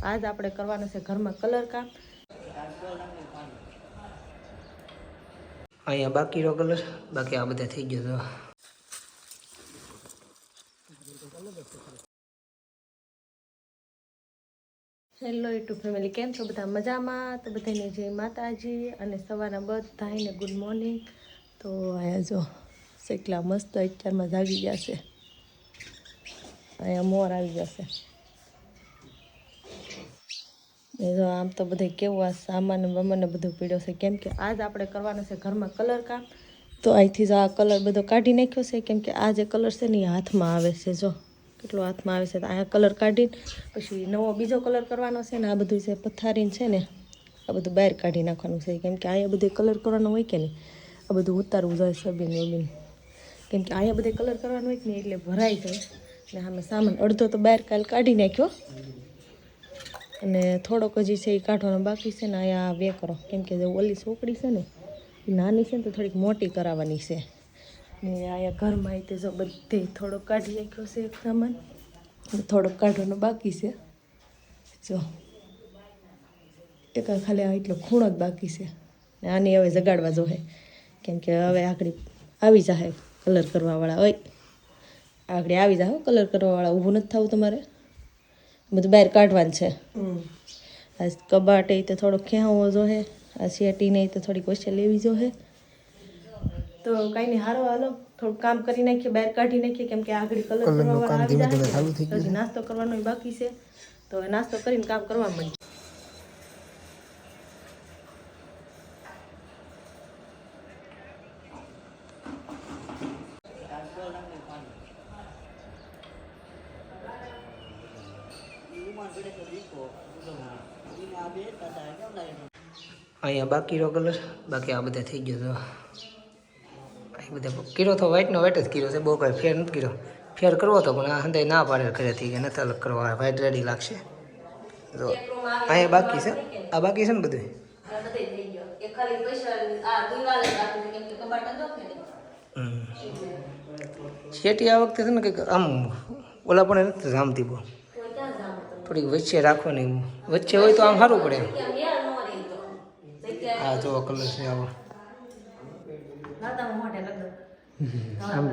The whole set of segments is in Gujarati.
આજ આપણે કરવાનું છે ઘરમાં કલર કામ. અહીંયા બાકી રો કલર, બાકી આ બધા થઈ ગયો. હેલો યુટ્યુબ ફેમિલી, કેમ છો બધા? મજામાં? તો બધાને જય માતાજી અને સવારના બધાને ગુડ મોર્નિંગ. તો અહીંયા જો શેકલા મસ્ત અત્યારમાં જાગી ગયા છે. અહીંયા મોર આવી જશે. એ જો આમ તો બધે કેવું આ સામાન બમાને બધું પીડ્યો છે, કેમ કે આજ આપણે કરવાનું છે ઘરમાં કલર કામ. તો અહીંથી જો આ કલર બધો કાઢી નાખ્યો છે, કેમ કે આ જે કલર છે ને એ હાથમાં આવે છે. જો કેટલો હાથમાં આવે છે. તો અહીંયા કલર કાઢીને પછી નવો બીજો કલર કરવાનો છે ને આ બધું છે પથારીને છે ને આ બધું બહાર કાઢી નાખવાનું છે, કેમ કે અહીંયા બધે કલર કરવાનો હોય કે નહીં, આ બધું ઉતારવું જાય સબીન વબીન, કેમ કે અહીંયા બધે કલર કરવાનો હોય કે નહીં એટલે ભરાઈ જાય. ને આમે સામાન અડધો તો બહાર કાલ કાઢી નાખ્યો અને થોડોક હજી છે એ કાઢવાનો બાકી છે ને. અહીંયા બે કરો, કેમ કે જે ઓલી છોકરી છે ને એ નાની છે ને તો થોડીક મોટી કરાવવાની છે. ને અહીંયા ઘરમાં એ તે જો બધે થોડોક કાઢી નાખ્યો છે એક સામાન, થોડોક કાઢવાનો બાકી છે. જો એક ખાલી એટલો ખૂણો જ બાકી છે. ને આની હવે જગાડવા જોહે, કેમ કે હવે આગળ આવી જાય કલર કરવાવાળા હોય, આગળ આવી જાય કલર કરવાવાળા. ઊભું નથી થવું તમારે, બધું બહાર કાઢવાનું છે. આ કબાટ એ તો થોડોક ખેંચવો જોહે, આ શેટીને તો થોડીક વચ્ચે લેવી જોહે. તો કાંઈ નહીં, હારો હાલો થોડુંક કામ કરી નાખીએ, બહાર કાઢી નાખીએ, કેમ કે આગળ કલર કરવાવાળા આવી જાય. હજી નાસ્તો કરવાનો બાકી છે, તો નાસ્તો કરીને કામ કરવા માંડીએ. અહીંયા બાકી રો કલર, બાકી આ બધા થઈ ગયો. અહીં બધા કીરો તો વ્હાઈટનો વ્હાઈટ જ કીરો છે, બહુ કાંઈ ફેર નથી કીરો. ફેર કરવો તો પણ આ હંદાઈ ના પાડે ઘરેથી કે નથી અલગ કરવા, વ્હાઈટ રેડી લાગશે. તો અહીંયા બાકી છે, આ બાકી છે ને બધું. શેટી આ વખતે છે ને કંઈક આમ ઓલા પણ નથી જામતી બહુ, થોડીક વચ્ચે રાખવાની, વચ્ચે હોય તો આમ સારું પડે. આ જો કલર છે આવો, આમ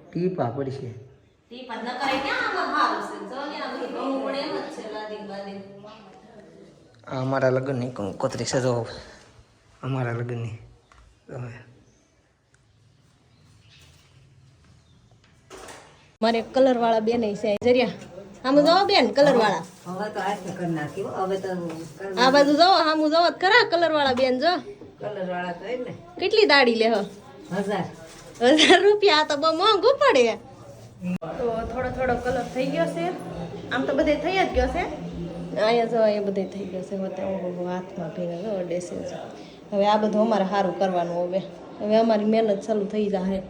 ટીપા પડશે. આ અમારા લગ્નની કંકોત્રી છે, જો અમારા લગ્નની. મારે કલર વાળા બેન છે જરિયા, આમ જોવો બેન કલર વાળા. આ બાજુ જોવો, આમ જોવો ખરા કલર વાળા બેન. જો કલર વાળા તો ને કેટલી દાડી લે? 1000 રૂપિયા. તો બહુ મોંઘું પડે. તો થોડો થોડો કલર થઈ ગયો છે, આમ તો બધે થઈ જ ગયો છે. અહીંયા જો અહીંયા બધે થઈ ગયો છે. હાથમાં ભીના જો ડેસે છે. હવે આ બધું અમારે સારું કરવાનું. હવે અમારી મહેનત ચાલુ થઈ જાય,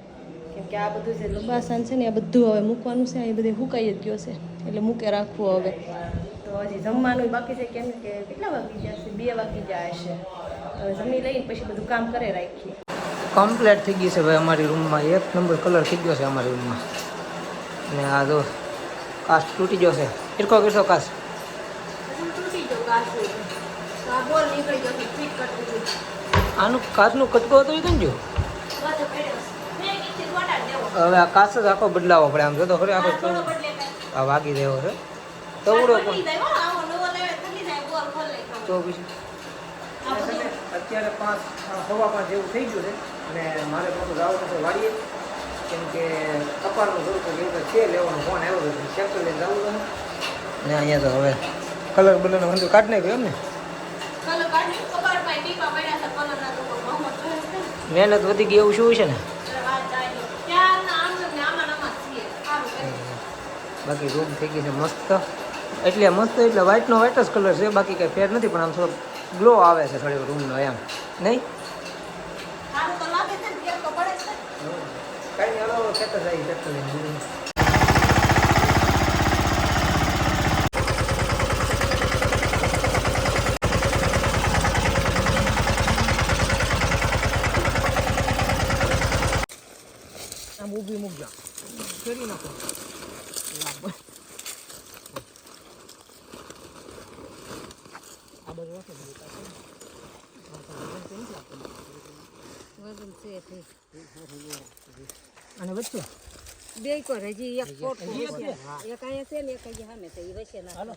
કેમ કે આ બધું જે લંબાસન છે ને આ બધું હવે મૂકવાનું છે. એ બધે હુકાઈ જ ગયો છે એટલે મૂકે રાખવું. હવે તો હજી જમવાનું બાકી છે, કેમ કે કેટલા વાગી ગયા છે? 2 વાગી ગયા હશે. હવે જમી લઈને પછી બધું કામ કરે રાખીએ. કમ્પ્લીટ થઈ ગઈ છે ભાઈ અમારી રૂમમાં, 1 નંબર કલર થઈ ગયો છે અમારી રૂમમાં. અને આ જો કાચ તૂટી ગયો છે, ઈરકો કરશો કાચ તૂટી ગયો. કાચ આ બોલ નીકળી ગયો, ફિટ કરતી હતી. આનું કાચનું કટકો હતો એ કઈ ગયો. હવે આ કાચ જ આખો બદલાવો પડે. આમ જોતો ખરી આખો આ વાગી રહ્યો છે તવડો પણ. તો પછી અત્યારે 5:15 જેવું થઈ ગયું છે અને મારે પાછું જવાનું છે વાડીએ, કેમ કે કપાળનું થોડુંક એવું છે લેવાનું. ફોન આવ્યો છે, ટ્રેક્ટર લઈને જવું છે. ને અહીંયા તો હવે કલર બલરનો વાંધો કાઢી નાખ્યો એમ ને. મહેનત વધી ગઈ એવું શું હોય છે ને. બાકી રૂમ થઈ ગઈ છે મસ્ત, એટલે મસ્ત એટલે વ્હાઈટનો વ્હાઈટ જ કલર છે, બાકી કંઈ ફેર નથી. પણ આમ થોડો ગ્લો આવે છે થોડી રૂમનો એમ નહીં. કાંઈ નહીં, હલો ખેતર જાય ખેતર લઈને. આમ ઊભી મૂકજો, ફેરી નાખો. વજન છે તે અને વચ્ચે બે પર હજી એક કોટ એક અહીંયા છે ને એક અહીંયા સામે છે એ વચ્ચે ના હાલો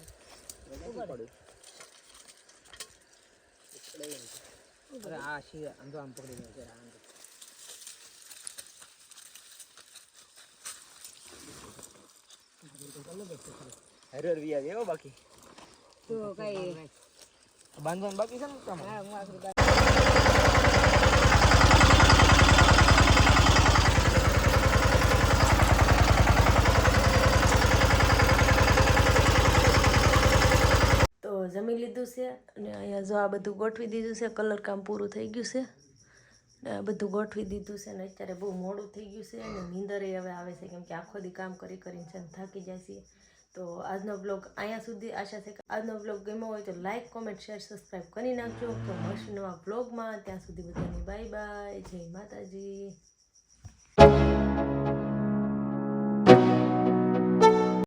આ શી આમ આમ પકડી છે હરર વી આવ્યો બાકી તો કઈ બાંધવાનું બાકી છે ને કામ હા હું આગળ તો જમી લીધું છે અને અહીંયા જો આ બધું ગોઠવી દીધું છે, કલર કામ પૂરું થઈ ગયું છે ને આ બધું ગોઠવી દીધું છે ને અત્યારે બહુ મોડું થઈ ગયું છે અને નીંદરે હવે આવે છે કેમ કે આખો દી કામ કરી કરીને છે ને થાકી જાય છે. તો આજનો બ્લોગ અહીંયા સુધી. આશા છે કે આજનો બ્લોગ ગમ્યો હોય તો લાઈક કોમેન્ટ શેર સબસ્ક્રાઈબ કરી નાખજો. તો મળશું નવા બ્લોગમાં. ત્યાં સુધી બધાને બાય બાય, જય માતાજી.